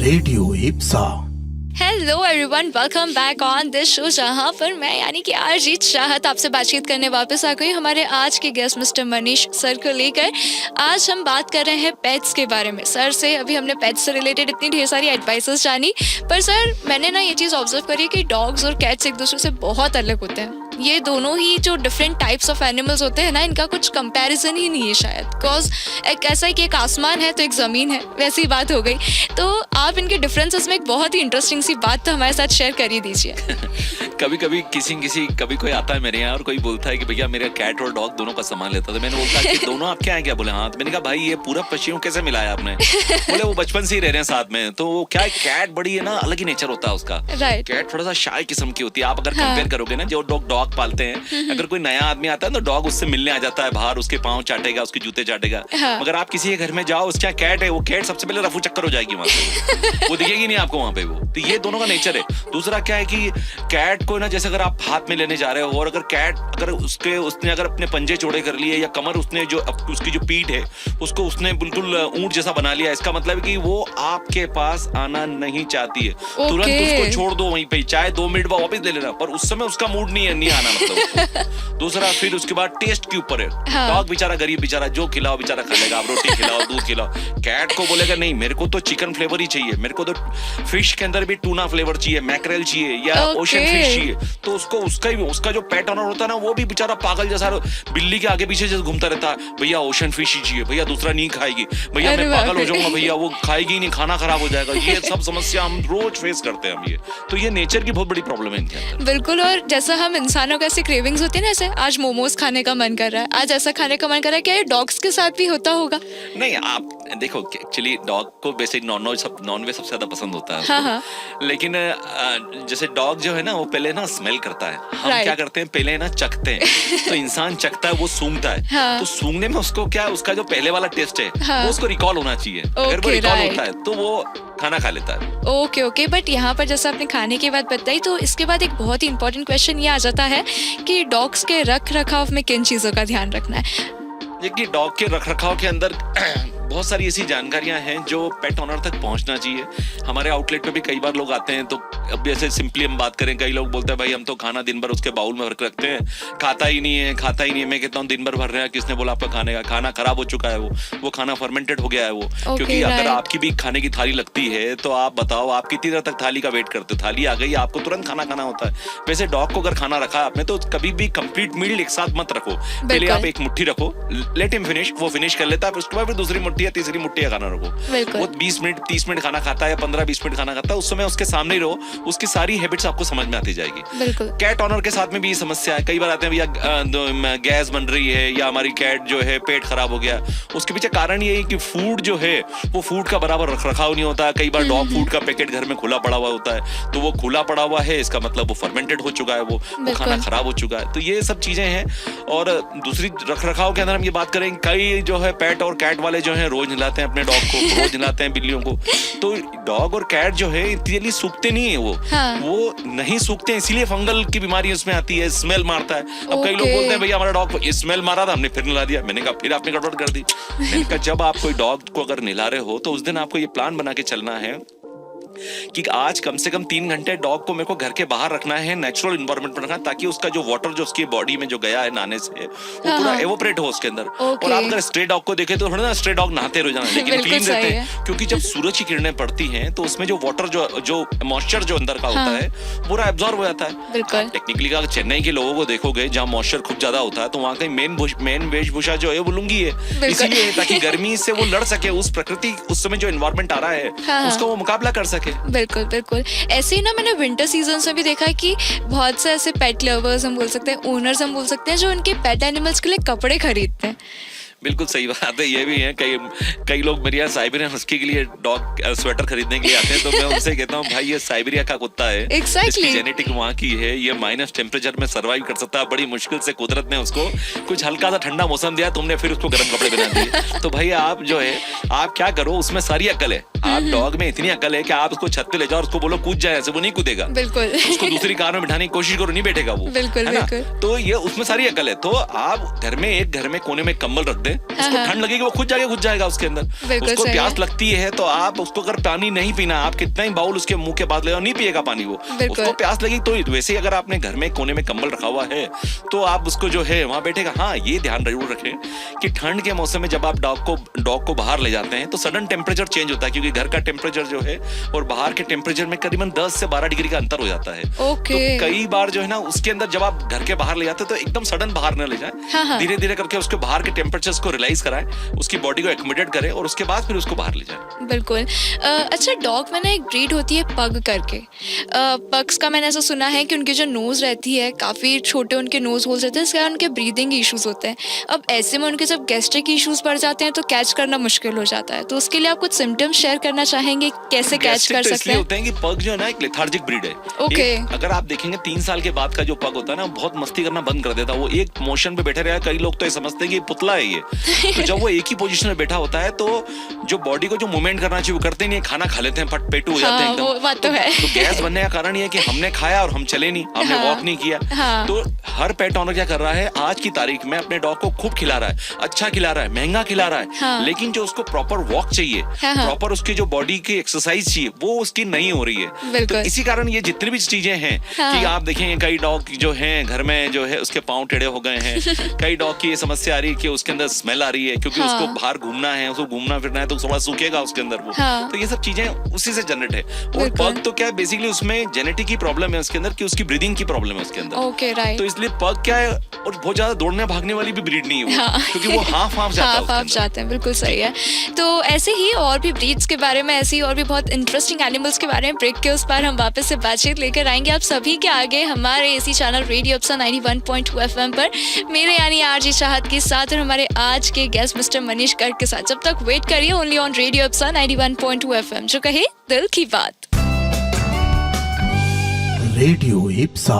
Radio Ipsa. Hello everyone, welcome back on this show, जहां पर मैं यानी कि अरिजीत चाहत आपसे बातचीत करने वापस आ गई हमारे आज के गेस्ट मिस्टर मनीष सर को लेकर। आज हम बात कर रहे हैं पेट्स के बारे में। सर से अभी हमने पेट्स से रिलेटेड इतनी ढेर सारी एडवाइसेस जानी, पर सर मैंने ना ये चीज़ ऑब्जर्व करी कि डॉग्स और कैट्स एक दूसरे से बहुत अलग होते हैं। ये दोनों ही जो डिफरेंट टाइप्स ऑफ एनिमल्स होते हैं ना, इनका कुछ कंपैरिजन ही नहीं है शायद। बिकॉज एक ऐसा है कि एक आसमान है तो एक ज़मीन है, वैसी बात हो गई। तो आप इनके डिफरेंसेस में एक बहुत ही इंटरेस्टिंग सी बात तो हमारे साथ शेयर कर ही दीजिए। कभी कभी कभी कोई आता है मेरे यहाँ और कोई बोलता है कि भैया मेरा कैट और डॉग दोनों का सामान लेता था। मैंने बोलता कि दोनों आपके हैं क्या? बोले हाँ। तो मैंने कहा भाई ये पूरा पश्चिम कैसे मिलाया आपने? बोले वो बचपन से ही रह रहे हैं साथ में। तो वो क्या है, कैट बड़ी है ना, अलग ही नेचर होता है उसका। राइट। कैट थोड़ा सा शाय किस्म की होती है। आप अगर कंपेयर करोगे ना, जो डॉग पालते हैं, अगर कोई नया आदमी आता है तो डॉग उससे मिलने आ जाता है बाहर, उसके पाँव चाटेगा, उसके जूते चाटेगा। मगर आप किसी के घर में जाओ, उसका कैट है, वो कैट सबसे पहले रफू चक्कर हो जाएगी वहां पे, वो दिखेगी नहीं आपको वहां पे। वो तो ये दोनों का नेचर है। दूसरा क्या है कि कैट को ना, जैसे अगर आप हाथ में लेने जा रहे हो और अगर कैट अगर उसने अगर अपने पंजे चौड़े कर लिए या कमर उसने जो उसकी जो पीठ है उसको उसने बिल्कुल ऊंट जैसा बना लिया, इसका मतलब है कि वो आपके पास आना नहीं चाहती है। तुरंत उसको छोड़ दो वहीं पे, चाहे 2 मिनट बाद वापस ले लेना, पर उस समय उसका मूड नहीं है, नहीं आना मतलब। दूसरा फिर उसके बाद टेस्ट के ऊपर है। डॉग बेचारा गरीब बेचारा, जो खिलाओ बेचारा खा लेगा। आप रोटी खिलाओ, दूध खिलाओ। कैट को बोलेगा नहीं, मेरे को तो चिकन फ्लेवर ही चाहिए, मेरे को तो फिश के अंदर भी टूना फ्लेवर चाहिए, मैकरेल चाहिए या ओशन फिश चाहिए। तो उसका जो पेट ऑनर होता है ना, वो भी बेचारा पागल जैसा बिल्ली के आगे पीछे जैसे घूमता रहता है। भैया ओशन फिश ही चाहिए, भैया दूसरा नहीं खाएगी, भैया मैं पागल हो जाऊंगा, भैया वो खाएगी नहीं, खाना खराब हो जाएगा। ये सब समस्या हम रोज फेस करते हैं हम ये। तो ये नेचर की बहुत बड़ी प्रॉब्लम है इनके अंदर। बिल्कुल। और जैसा हम इंसानों का ऐसे क्रेविंग्स होती है ना, जैसे आज मोमोज खाने का मन कर रहा है, आज ऐसा खाने का मन कर रहा है, क्या ये डॉग्स के साथ भी होता होगा? नहीं, आप देखो एक्चुअली डॉग को बेसिक नॉन वेज सबसे ज्यादा पसंद होता है। हाँ। लेकिन जैसे डॉग जो है ना, वो पहले ना स्मेल करता है। हम क्या करते हैं, पहले ना चखते हैं। तो इंसान चखता है, वो सूंघता है। तो सूंघने में उसको क्या, उसका जो पहले वाला टेस्ट है वो उसको रिकॉल होना चाहिए। अगर वो रिकॉल होता है तो वो खाना खा लेता है। ओके। बट यहाँ पर जैसे आपने खाने की बात बताई, तो इसके बाद एक बहुत ही इंपॉर्टेंट क्वेश्चन ये आ जाता है कि डॉग्स के रख रखाव में किन चीजों का ध्यान रखना है? देखिए, डॉग के रख रखाव के अंदर बहुत सारी ऐसी जानकारियां हैं जो पेट ऑनर तक पहुंचना चाहिए। हमारे आउटलेट पे भी कई बार लोग आते हैं, तो अब जैसे सिंपली हम बात करें, कई लोग बोलते हैं भाई हम तो खाना दिन भर उसके बाउल में भर के रखते हैं, खाता ही नहीं है। मैं कहता हूँ दिन भर भर रहे हैं, किसने बोला आपका खाने का? खाना खराब हो चुका है, वो खाना फर्मेंटेड हो गया है वो। क्योंकि अगर आपकी भी खाने की थाली लगती है तो आप बताओ आप कितनी देर तक थाली का वेट करते हो? थाली आ गई, आपको तुरंत खाना खाना होता है। वैसे डॉग को अगर खाना रखा आपने तो कभी भी कंप्लीट मील एक साथ मत रखो। पहले आप एक मुट्ठी रखो, लेट हिम फिनिश, वो फिनिश कर लेता है, उसके बाद फिर दूसरी मुट्ठी या तीसरी मुट्ठी खाना रखो। वो 20 मिनट 30 मिनट खाना खाता है या 15-20 मिनट खाना खाता है, उस समय उसके सामने ही रहो, उसकी सारी हैबिट्स आपको समझ में आती जाएगी। कैट ऑनर के साथ में भी ये समस्या है। कई बार आते हैं भैया गैस बन रही है या हमारी कैट जो है पेट खराब हो गया। उसके पीछे कारण ये है कि फूड जो है वो फूड का बराबर रख रखाव नहीं होता। कई बार डॉग फूड का पैकेट घर में खुला पड़ा हुआ होता है, तो वो खुला पड़ा हुआ है, इसका मतलब वो फर्मेंटेड हो चुका है, वो खाना खराब हो चुका है। तो ये सब चीजें हैं। और दूसरी रख रखाव के अंदर हम ये बात करें, कई जो है पेट और कैट वाले जो है रोज नहलाते हैं अपने डॉग को, रोज नहलाते हैं बिल्लियों को। तो डॉग और कैट जो है इतनी जल्दी सूखते नहीं है, वो नहीं सूखते, इसीलिए फंगल की बीमारी उसमें आती है, स्मेल मारता है। अब कई लोग बोलते हैं भैया हमारा डॉग स्मेल मारा था, हमने फिर नहला दिया। मैंने कहा फिर आपने गड़बड़ कर दी। मैंने कहा जब आप कोई डॉग को अगर नहला रहे हो तो उस दिन आपको ये प्लान बना के चलना है कि आज कम से कम 3 घंटे डॉग को मेरे को घर के बाहर रखना है, नेचुरल एनवायरनमेंट में रखना है, ताकि उसका जो वाटर जो उसकी बॉडी में जो गया है नहाने से वो पूरा एवोपरेट हो उसके अंदर। और आप अगर स्ट्रे डॉग को देखें तो थोड़ा ना स्ट्रे डॉग नहाते रह जाना, लेकिन क्लीन रहते हैं, क्योंकि जब सूरज की किरणें पड़ती हैं तो उसमें जो वाटर जो मॉइस्चर जो अंदर का होता है पूरा एब्जॉर्ब हो जाता है। टेक्निकली अगर चेन्नई के लोगों को देखोगे जहाँ मॉइस्चर खूब ज्यादा होता है, तो वहाँ का मेन वेशभूषा जो है वो लुंगी है, इसीलिए ताकि गर्मी से वो लड़ सके, उस प्रकृति उस समय जो एनवायरनमेंट आ रहा है उसका वो मुकाबला कर सके। बिल्कुल। ऐसे ही ना मैंने विंटर सीजन में भी देखा है कि बहुत से ऐसे पेट लवर्स हम बोल सकते हैं, ओनर्स हम बोल सकते हैं, जो उनके पेट एनिमल्स के लिए कपड़े खरीदते हैं। बिल्कुल सही बात है। ये भी है, कई लोग मेरे यहाँ साइबेरियन हस्की के लिए डॉग स्वेटर खरीदने के लिए आते हैं, तो मैं उनसे कहता हूँ भाई ये साइबेरिया का कुत्ता है। इसकी जेनेटिक वहाँ की है, ये माइनस टेम्परेचर में सर्वाइव कर सकता है। बड़ी मुश्किल से कुदरत ने उसको कुछ हल्का सा ठंडा मौसम दिया, तुमने फिर उसको गर्म कपड़े बना दिए। तो भाई आप जो है आप क्या करो, उसमें सारी अकल है। आप डॉग में इतनी अकल है कि आप उसको छत पे ले जाओ और उसको बोलो कूद जाए, ऐसे वो नहीं कूदेगा। बिल्कुल। उसको दूसरी कार में बिठाने की कोशिश करो, नहीं बैठेगा वो। बिल्कुल, है ना? बिल्कुल। तो ये उसमें सारी अकल है। तो आप घर में कोने में कंबल रख दे, उसको हाँ। ठंड लगेगी वो खुद जाके घुस जाएगा उसके अंदर। बिल्कुल उसको सही प्यास है। लगती है तो आप उसको अगर पानी नहीं पीना, आप कितना ही बाउल उसके मुंह के पास ले जाओ, नहीं पिएगा पानी वो। बिल्कुल। उसको प्यास लगी तो वैसे ही अगर आपने घर में कोने में कंबल रखा हुआ है तो आप उसको जो है वहां बैठेगा। हाँ, ये ध्यान जरूर रखें कि ठंड के मौसम में जब आप डॉग को बाहर ले जाते हैं तो सडन टेम्परेचर चेंज होता है, क्योंकि घर का टेम्परेचर जो है और बाहर के टेम्परेचर में करीबन 10 से 12 डिग्री का अंतर हो जाता है। ओके। तो कई बार जो है ना उसके अंदर जब आप घर के बाहर ले जाते हैं तो एकदम सडन बाहर न ले हाँ, जाए, हाँ। धीरे धीरे करके उसके बाहर के टेम्परेचर्स को रियलाइज कराएं, उसकी बॉडी को एक्कोमोडेट करें और उसके बाद फिर उसको बाहर ले जाएं। बिल्कुल। अच्छा, डॉग में ना एक ब्रीड होती है पग करके। पग्स का मैंने ऐसा सुना है कि उनकी जो नोज रहती है काफ़ी छोटे, उनके नोज होल्स रहते हैं, इसके कारण उनके ब्रीदिंग इश्यूज होते हैं। अब ऐसे में उनके जब गैस्ट्रिक इश्यूज बढ़ जाते हैं तो कैच करना मुश्किल हो जाता है। तो उसके लिए आप कुछ सिम्टम्स शेयर करना चाहेंगे, कैसे कैच Gastric कर तो सकते इसलिए हैं? होते हैं कि पग जो है ना एक लेथार्जिक ब्रीड है। ओके। अगर आप देखेंगे 3 साल के बाद का जो पग होता है ना, बहुत मस्ती करना बंद कर देता है। वो एक मोशन पे बैठे रहेगा। कई लोग तो ये समझते हैं कि पुतला है ये। तो जब वो एक ही पोजीशन में बैठा होता है तो जो बॉडी को जो मूवमेंट करना चाहिए वो करते नहीं है, खाना खा लेते हैं, पेटू हो जाते हैं हाँ, एकदम। वो बात तो है। तो गैस बनने का कारण ये है कि हमने खाया और हम चले नहीं, हमने हाँ, वॉक नहीं किया। हाँ। तो हर पेट ओनर क्या कर रहा है, आज की तारीख में अपने डॉग को खूब खिला रहा है, अच्छा खिला रहा है, महंगा खिला रहा है, हाँ। लेकिन जो उसको प्रॉपर वॉक चाहिए, हाँ, हाँ। प्रॉपर उसकी जो बॉडी की एक्सरसाइज चाहिए वो उसकी नहीं हो रही है। बिल्कुल। तो इसी कारण ये जितनी भी चीजें हैं हाँ। कि आप देखेंगे कई डॉग जो हैं घर में जो है उसके पांव टेढ़े हो गए हैं। कई डॉग की ये समस्या आ रही है कि उसके अंदर स्मेल आ रही है, क्योंकि हाँ। उसको बाहर घूमना है, उसको घूमना फिरना है तो थोड़ा सूखेगा उसके अंदर वो। हाँ। तो ये सब चीजें उसी से जनरेट है। और बिल्कुल। पग तो क्या है, बेसिकली उसमें जेनेटिक की प्रॉब्लम है उसके अंदर, कि उसकी ब्रीदिंग की प्रॉब्लम है उसके अंदर। Okay, right. तो इसलिए पग क्या है, और बहुत ज्यादा दौड़ने भागने वाली भी ब्रीड नहीं है वो, हाँ। क्योंकि वो हाफ जाता है उसके हाफ अंदर। जाते हैं, बिल्कुल सही है। तो ऐसे ही और भी ब्रीड्स के बारे में, ऐसी और भी बहुत इंटरेस्टिंग एनिमल्स के बारे में ब्रेक के उस पार हम वापस से बातचीत लेकर आएंगे आप सभी के आगे हमारे इसी चैनल रेडियो अप्सरा 91.2 FM पर, मेरे यानी आरजे चाहत के साथ और हमारे आज के गेस्ट मिस्टर मनीष गर्ग के साथ। जब तक वेट करिए only on radio Apsara 91.2 FM, जो कहे दिल की बात। रेडियो इप्सा।